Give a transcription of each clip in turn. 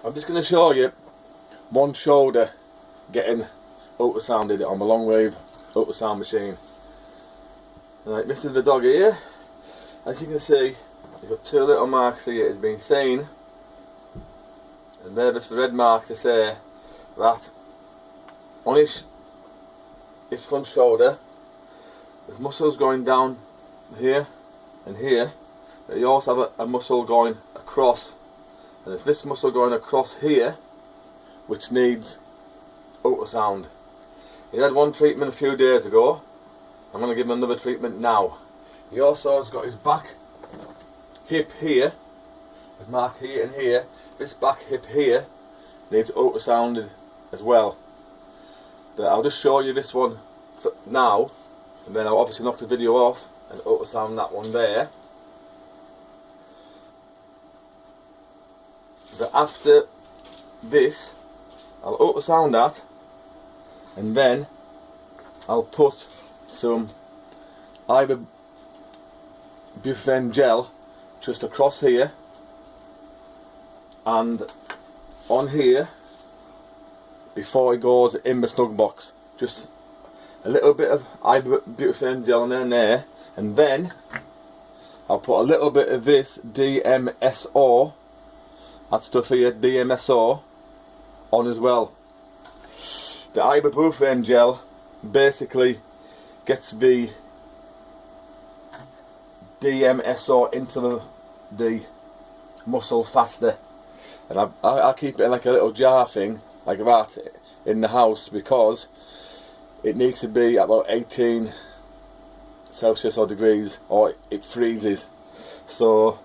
I'm just going to show you one shoulder getting ultrasounded on my long wave ultrasound machine. Right, this is the dog here. As you can see, you've got two little marks here. It's been seen, and they're just the red mark to say that on his front shoulder there's muscles going down here and here, but you also have a muscle going across, and it's this muscle going across here which needs ultrasound. He had one treatment a few days ago. I'm going to give him another treatment now. He also has got his back hip here, his mark here and here. This back hip here needs ultrasounded as well. But I'll just show you this one now, and then I'll obviously knock the video off and ultrasound that one there. But after this, I'll ultrasound that, and then I'll put some ibuprofen gel just across here and on here before it goes in the snug box. Just a little bit of ibuprofen gel in there, and then I'll put a little bit of this DMSO, that stuff here, DMSO, on as well. The ibuprofen gel basically gets the DMSO into the muscle faster, and I keep it in like a little jar thing like that in the house, because it needs to be at about 18 Celsius or degrees or it freezes. So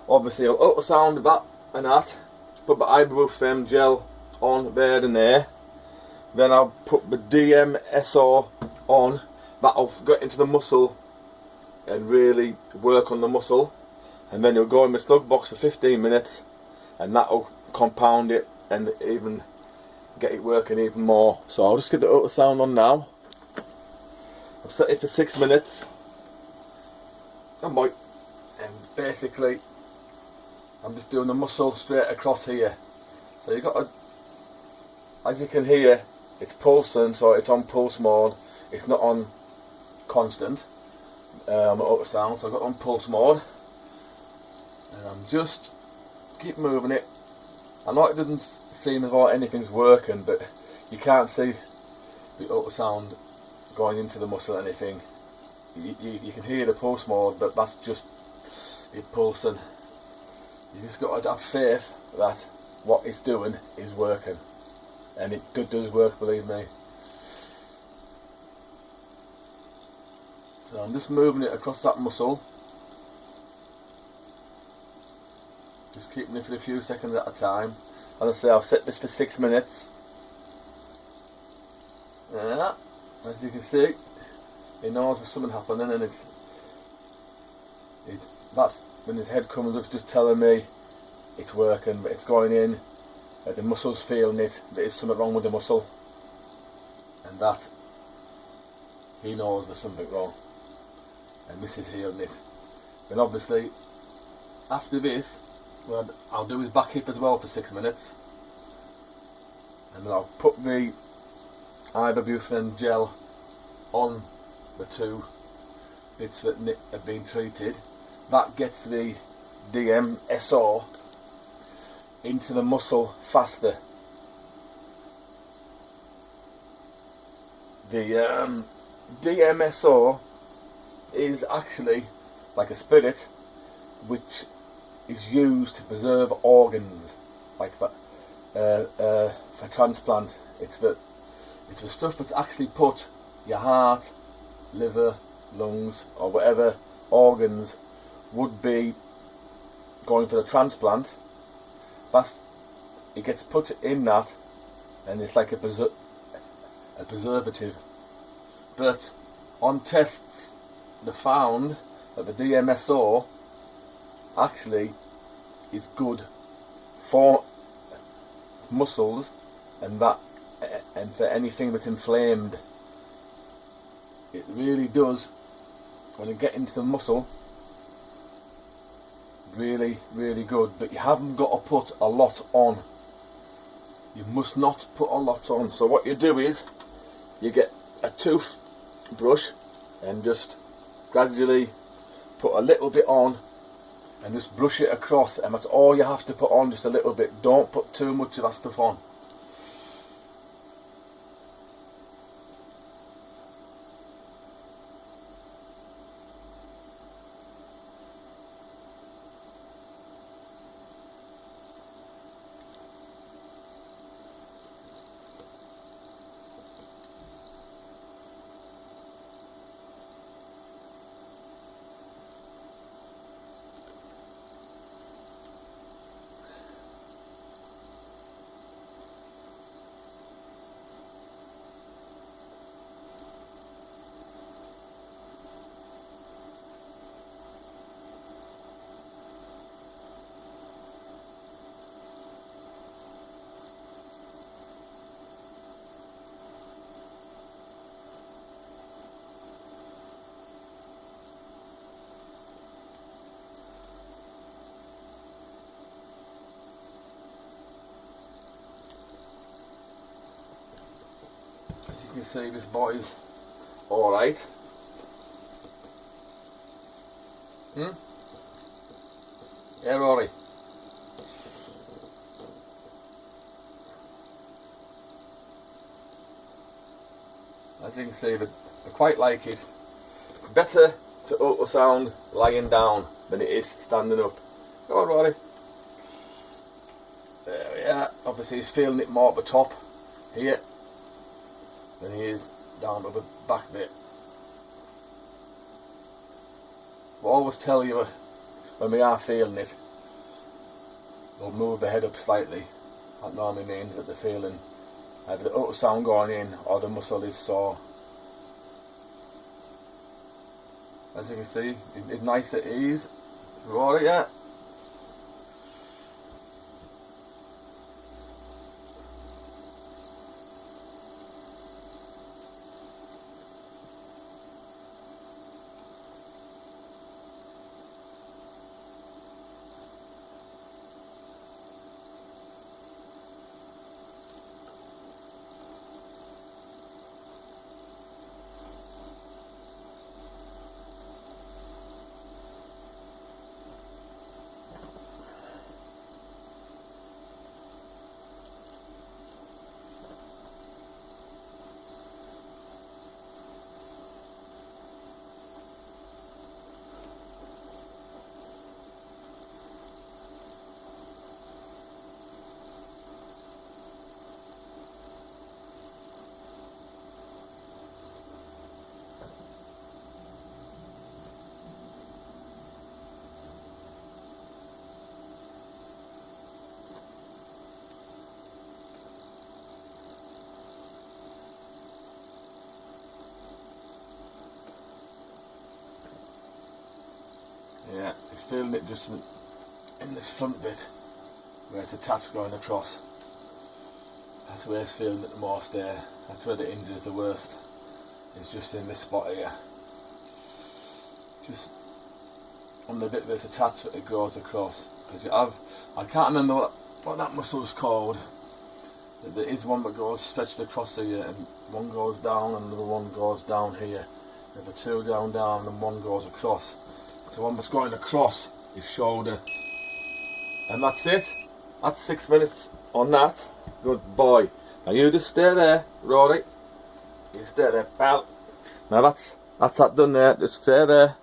obviously I'll ultrasound that and that, put the ibuprofen gel on there and there, then I'll put the DMSO on. That'll get into the muscle and really work on the muscle, and then you'll go in the slug box for 15 minutes, and that'll compound it and even get it working even more. So I'll just get the ultrasound on now. I'll set it for 6 minutes. And basically I'm just doing the muscle straight across here. So you've got to, as you can hear, it's pulsing, so it's on pulse mode. It's not on constant ultrasound, so I've got on pulse mode, and I'm just keep moving it. I know it doesn't seem as though anything's working, but you can't see the ultrasound going into the muscle or anything. You can hear the pulse mode, but that's just it pulsing. You just got to have faith that what it's doing is working, and it does work, believe me. So I'm just moving it across that muscle, just keeping it for a few seconds at a time. As I say, I'll set this for 6 minutes. Yeah, as you can see, he knows there's something happening, and that's when his head comes up, just telling me it's working, but it's going in, the muscle's feeling it, there's something wrong with the muscle, and that he knows there's something wrong, and this is healing it. Then obviously after this, well, I'll do his back hip as well for 6 minutes, and then I'll put the ibuprofen gel on the two bits that have been treated. That gets the DMSO into the muscle faster. The DMSO is actually like a spirit which is used to preserve organs, like for transplant. It's the stuff that's actually put your heart, liver, lungs, or whatever organs would be going for the transplant. It gets put in that, and it's like a preservative. But on tests, they found that the DMSO actually is good for muscles and for anything that's inflamed. It really does, when you get into the muscle, really, really good. But you haven't got to put a lot on. You must not put a lot on. So what you do is you get a toothbrush and just gradually put a little bit on and just brush it across, and that's all you have to put on, just a little bit. Don't put too much of that stuff on. You see, this boy's alright. Yeah, Rory. As you can see, I quite like it. It's better to ultrasound lying down than it is standing up. Go on, Rory. There we are. Obviously he's feeling it more at the top here than he is down at the back bit. I'll always tell you when we are feeling it, we'll move the head up slightly. That normally means that the feeling, either the ultrasound going in or the muscle is sore. As you can see, it's nice at ease. Rory, yeah. Yeah, he's feeling it just in this front bit where it's attached going across. That's where he's feeling it the most there. That's where the injury is the worst. It's just in this spot here. Just on the bit where it's attached that it goes across. Because you have, I can't remember what that muscle's called. There is one that goes stretched across here, and one goes down and another one goes down here. There's the two down and one goes across. So one that's going across his shoulder. And that's it. That's 6 minutes on that. Good boy. Now you just stay there, Rory. You stay there, pal. Now that's that done there. Just stay there.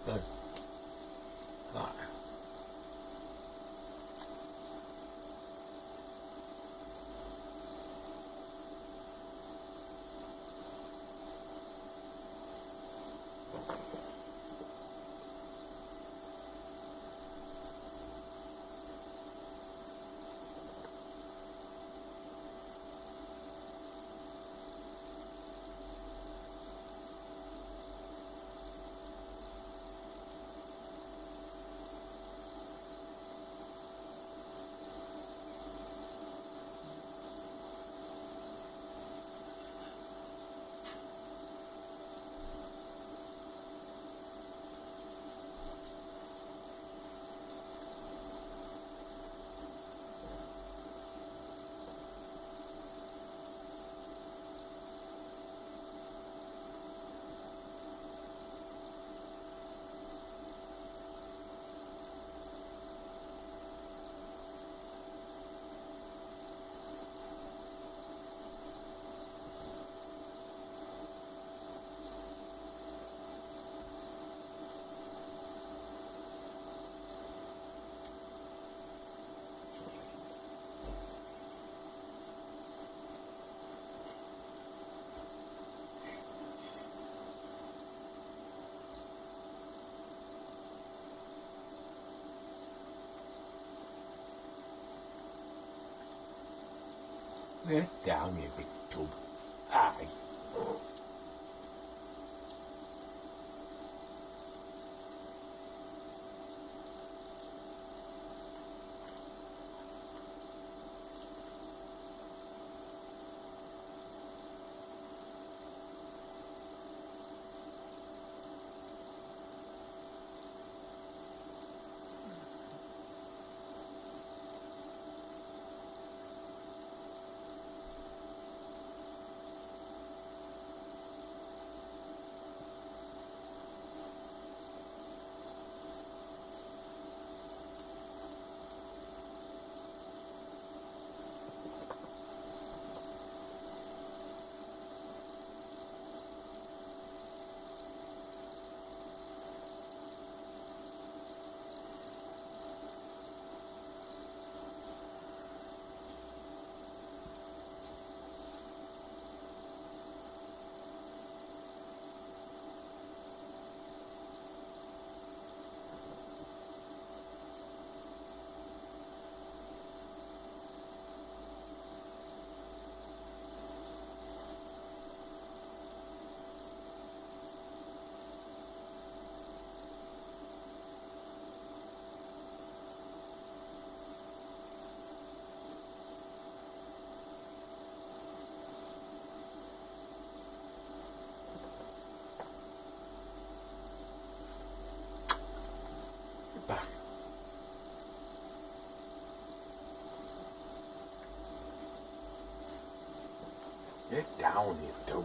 Right. Get down, you big tub. Aye. Back. Get down, you tub.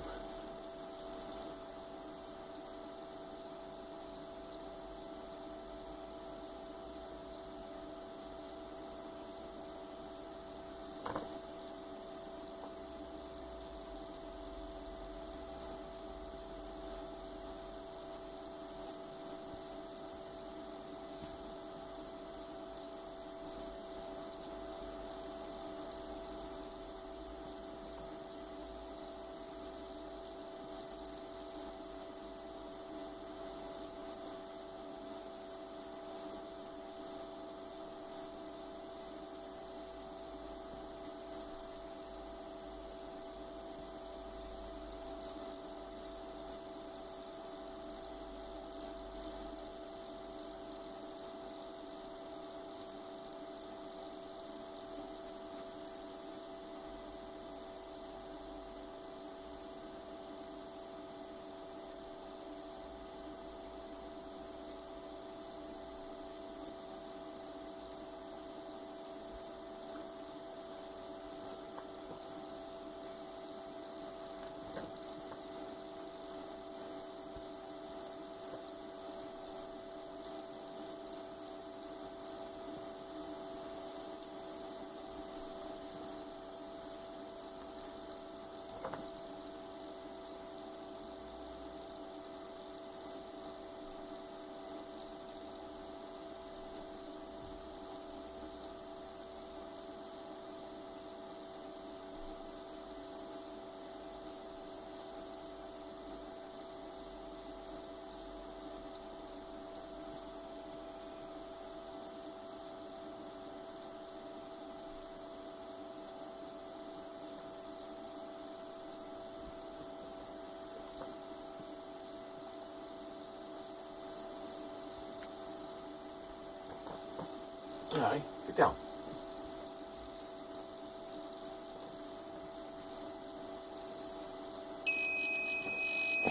Alright, get down.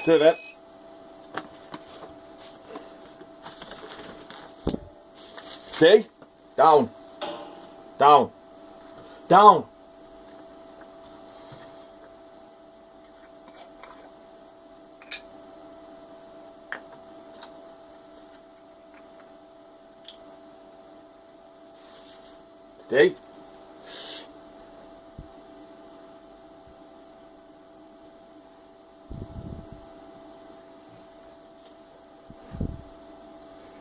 See that? See? Down. Down. Down. See?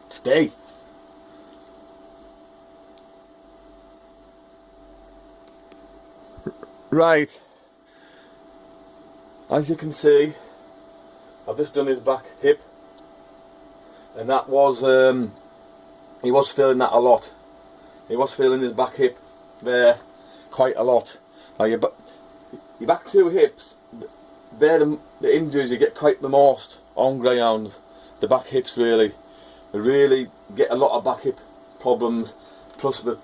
Stay. Right. As you can see, I've just done his back hip, and that was he was feeling that a lot. He was feeling his back hip there quite a lot. Now your back two hips, they're the injuries you get quite the most on greyhounds. The back hips really. They really get a lot of back hip problems, plus the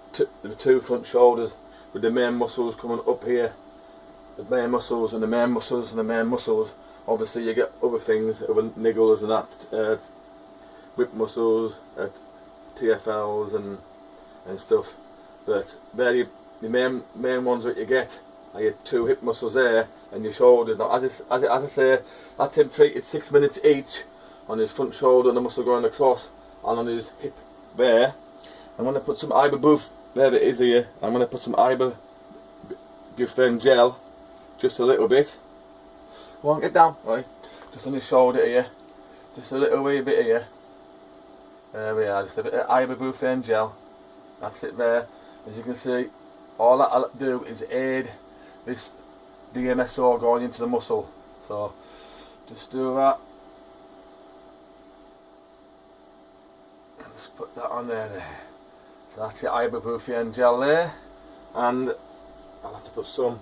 two front shoulders with the main muscles coming up here. The main muscles and the main muscles and the main muscles. Obviously you get other things, other niggles and that, whip muscles, TFLs and stuff. But they're the main ones that you get are your two hip muscles there and your shoulders. Now as I say, that's him treated 6 minutes each on his front shoulder and the muscle going across, and on his hip there. I'm going to put some ibuprofen, there it is here, I'm going to put some ibuprofen gel, just a little bit. Go on, get down, right, just on his shoulder here, just a little wee bit here. There we are, just a bit of ibuprofen gel, that's it there. As you can see, all that I'll do is aid this DMSO going into the muscle, so just do that. Just put that on there. So that's your ibuprofen gel there, and I'll have to put some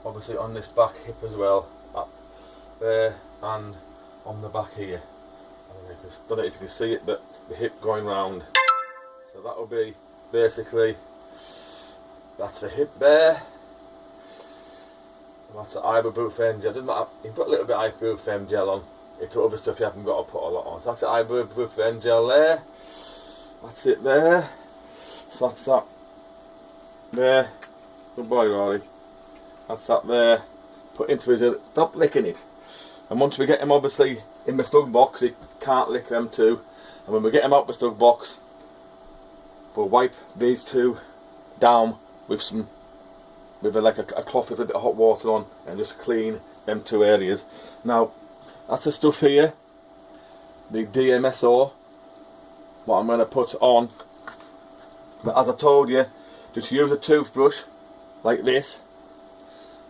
obviously on this back hip as well, up there and on the back here. I don't know if you can see it, but the hip going round. So that will be basically, that's the hip there. And that's the ibuprofen gel. Doesn't matter, you put a little bit of ibuprofen gel on. It's other stuff you haven't got to put a lot on. So that's the ibuprofen gel there. That's it there. So that's that there. Good boy, Rory. That's that there. Put into his, stop licking it. And once we get him obviously in the snug box, he can't lick them too. And when we get him out the snug box, we'll wipe these two down with some, with like a cloth with a bit of hot water on, and just clean them two areas. Now that's the stuff here, the DMSO, what I'm going to put on. But as I told you, just use a toothbrush like this,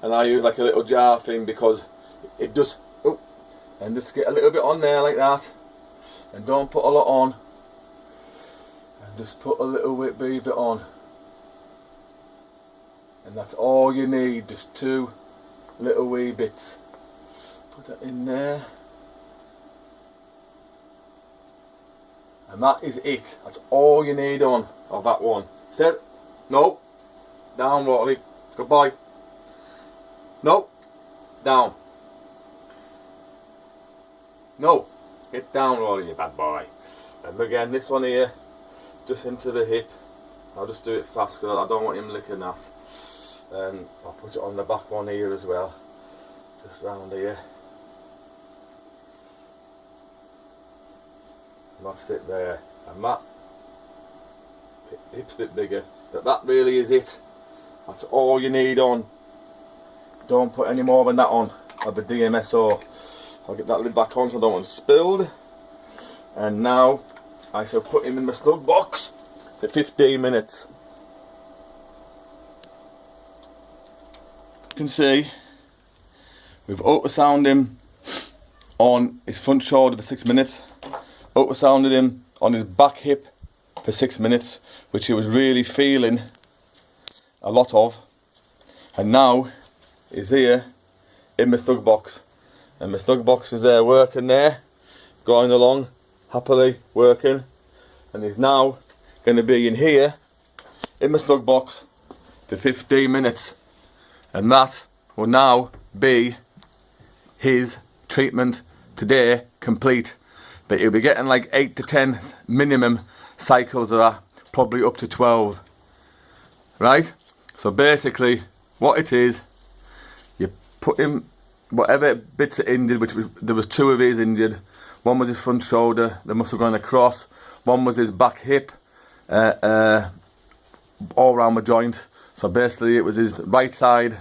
and I use like a little jar thing because it does, oh, and just get a little bit on there like that, and don't put a lot on, and just put a little bit on, and that's all you need, just two little wee bits. Put that in there, and that is it. That's all you need on of that one. Step, no, down, Rory. Goodbye. No, down. No, get down, Rory, you bad boy. And again, this one here, just into the hip. I'll just do it fast because I don't want him licking that. And I'll put it on the back one here as well, just round here. And that's it there. And that hip's a bit bigger, but that really is it. That's all you need on. Don't put any more than that on of the DMSO. I'll get that lid back on so I don't want it spilled. And now I shall put him in the snug box for 15 minutes. You can see we've ultrasounded him on his front shoulder for 6 minutes, ultrasounded him on his back hip for 6 minutes, which he was really feeling a lot of, and now he's here in my snug box, and my snug box is there working there, going along happily working, and he's now going to be in here in my snug box for 15 minutes, and that will now be his treatment today complete. But he'll be getting like 8 to 10 minimum cycles of that, probably up to 12. Right? So basically what it is, you put him whatever bits are injured, there was 2 of his injured. One was his front shoulder, they must have gone across. One was his back hip, all around the joint. So basically it was his right side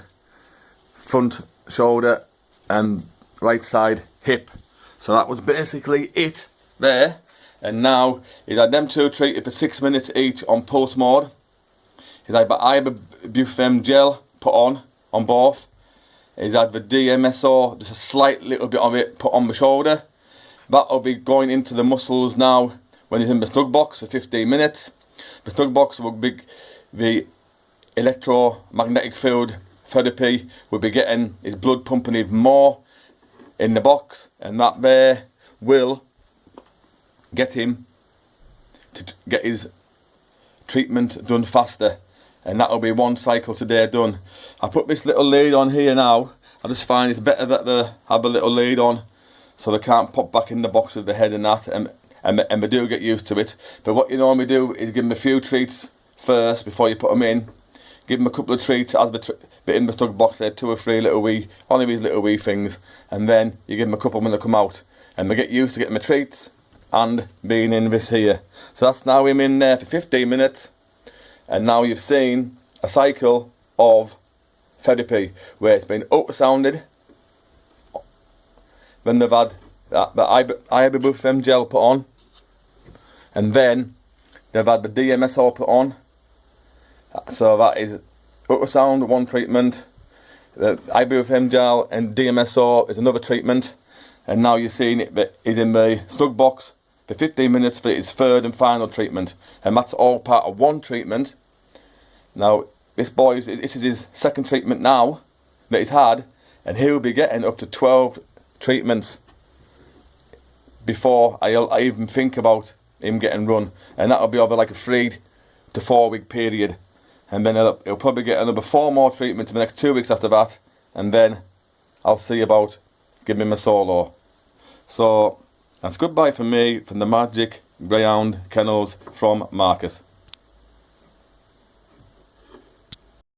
front shoulder and right side hip. So that was basically it there. And now he's had them 2 treated for 6 minutes each on pulse mode. He's had the ibuprofen gel put on both. He's had the DMSO, just a slight little bit of it put on the shoulder. That'll be going into the muscles now when he's in the snug box for 15 minutes. The snug box will be the electromagnetic field therapy. Will be getting his blood pumping even more in the box, and that there will get him to get his treatment done faster. And that'll be 1 cycle today done. I put this little lead on here now. I just find it's better that they have a little lead on, so they can't pop back in the box with the head and that, and they do get used to it. But what you normally do is give them a few treats first before you put them in. Give them a couple of treats as the in the snug box there, 2 or 3 little wee, only these little wee things, and then you give them a couple when they come out, and they get used to getting the treats and being in this here. So that's now him in there for 15 minutes. And now you've seen a cycle of therapy where it's been ultrasounded, then they've had the ibuprofen gel put on, and then they've had the DMSO put on. So that is ultrasound, 1 treatment, the ibuprofen gel and DMSO is another treatment, and now you're seeing it that he's in the snug box for 15 minutes for his 3rd and final treatment, and that's all part of 1 treatment. Now this boy, this is his 2nd treatment now that he's had, and he'll be getting up to 12 treatments before I even think about him getting run, and that'll be over like a 3 to 4 week period, and then he'll probably get another 4 more treatments in the next 2 weeks after that, and then I'll see about giving him a solo. So that's goodbye from me, from the Magic Greyhound Kennels from Marcus.